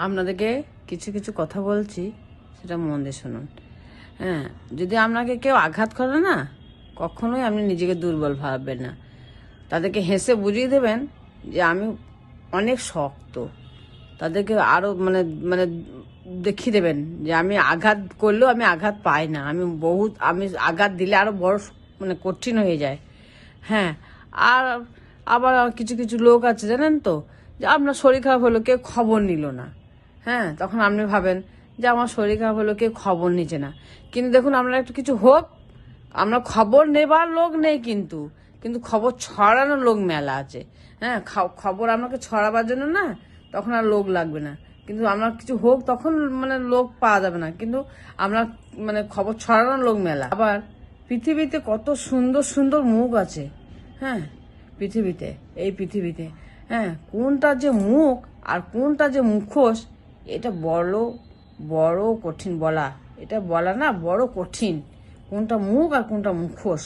আপনাদেরকে কিছু কিছু কথা বলছি, সেটা মন দিয়ে শুনুন। হ্যাঁ, যদি আপনাকে কেউ আঘাত করে না, কখনোই আপনি নিজেকে দুর্বল ভাববেন না। তাদেরকে হেসে বুঝিয়ে দেবেন যে আমি অনেক শক্ত। তাদেরকে আরও মানে মানে দেখিয়ে দেবেন যে আমি আঘাত করলেও আমি আঘাত পাই না, আমি আঘাত দিলে আরও বড় মানে কঠিন হয়ে যায়। হ্যাঁ, আর আবার কিছু কিছু লোক আছে জানেন তো, যে আপনার শরীর খারাপ হলো, কেউ খবর নিল না। হ্যাঁ, তখন আপনি ভাবেন যে আমার শরীর খারাপ হলো, কেউ খবর নিচ্ছে না। কিন্তু দেখুন, আপনার একটু কিছু হোক, আমরা খবর নেবার লোক নেই, কিন্তু কিন্তু খবর ছড়ানোর লোক মেলা আছে। হ্যাঁ, খবর আপনাকে ছড়াবার জন্য না, তখন আর লোক লাগবে না। কিন্তু আমরা কিছু হোক, তখন মানে লোক পাওয়া যাবে না, কিন্তু আমরা মানে খবর ছড়ানোর লোক মেলা। আবার পৃথিবীতে কত সুন্দর সুন্দর মুখ আছে। হ্যাঁ, এই পৃথিবীতে হ্যাঁ, কোনটা যে মুখ আর কোনটা যে মুখোশ, এটা বড় বড় কঠিন বলা। এটা বলা না, বড় কঠিন, কোনটা মুখ আর কোনটা মুখোশ।